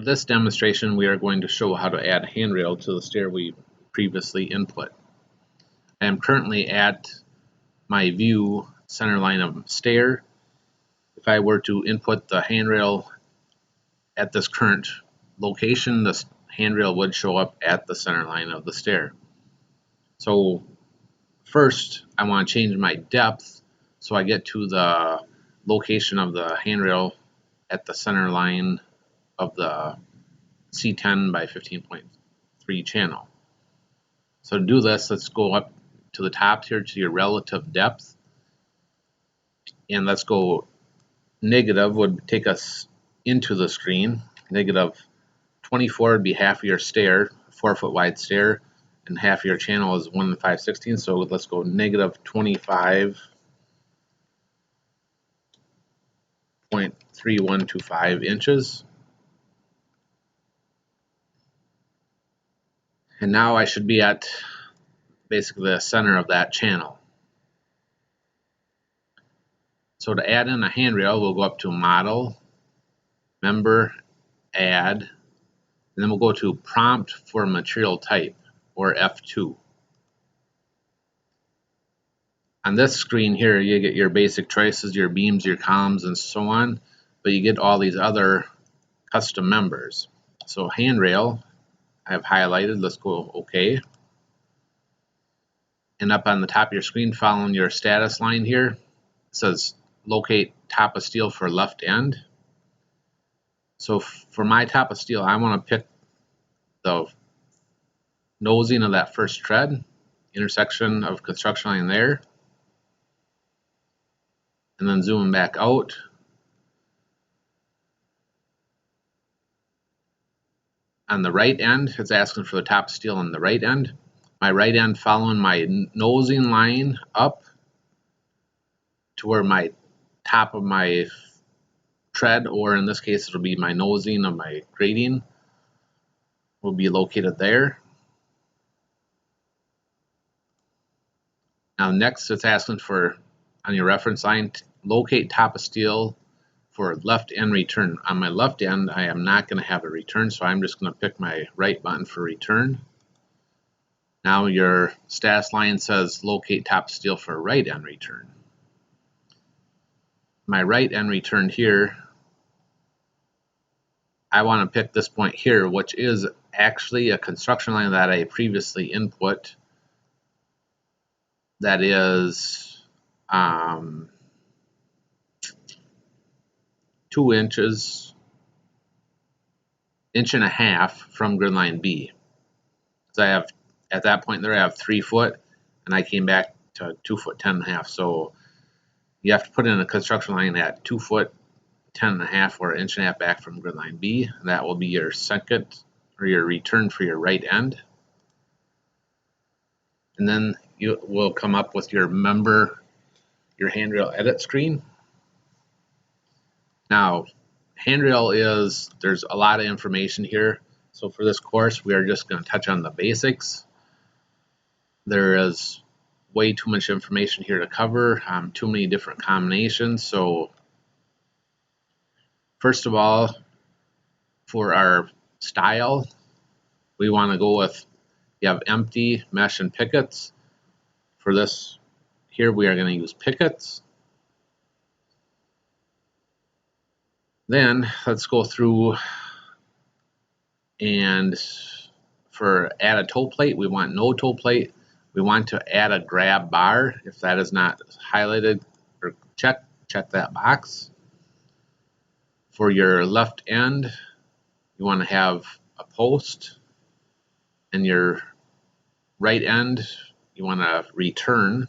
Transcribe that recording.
For this demonstration, we are going to show how to add handrail to the stair we previously input. I am currently at my view center line of stair. If I were to input the handrail at this current location, the handrail would show up at the center line of the stair. So first, I want to change my depth so I get to the location of the handrail at the center line of the C10 by 15.3 channel. So to do this, let's go up to the top here to your relative depth, and let's go negative would take us into the screen. Negative 24 would be half of your stair, 4-foot wide stair, and half of your channel is 1 5/16. So let's go negative 25.3125 inches. And now I should be at basically the center of that channel. So to add in a handrail, we'll go up to Model, Member, Add, and then we'll go to Prompt for Material Type, or F2. On this screen here, you get your basic choices, your beams, your columns, and so on, but you get all these other custom members. So handrail, I have highlighted. Let's go OK. And up on the top of your screen, following your status line here, it says locate top of steel for left end. So for my top of steel, I want to pick the nosing of that first tread, intersection of construction line there, and then zooming back out. On the right end, it's asking for the top of steel on the right end. My right end following my nosing line up to where my top of my tread, or in this case it'll be my nosing of my grating, will be located there. Now next it's asking for, on your reference line, locate top of steel for left end return. On my left end I am not going to have a return, so I'm just going to pick my right button for return. Now your status line says locate top of steel for right end return. My right end return here, I want to pick this point here, which is actually a construction line that I previously input. That is 2 inches, inch and a half from grid line B. So I have, at that point there, I have 3 foot, and I came back to 2 foot 10 and a half. So you have to put in a construction line at 2 foot 10 and a half or inch and a half back from grid line B. And that will be your second, or your return for your right end. And then you will come up with your member, your handrail edit screen. Now, handrail is, there's a lot of information here. So for this course, we are just going to touch on the basics. There is way too much information here to cover, too many different combinations. So first of all, for our style, we want to go with, you have empty, mesh, and pickets. For this here, we are going to use pickets. Then let's go through, and for add a toe plate, we want no toe plate. We want to add a grab bar. If that is not highlighted or check that box. For your left end, you want to have a post, and your right end, you want to return.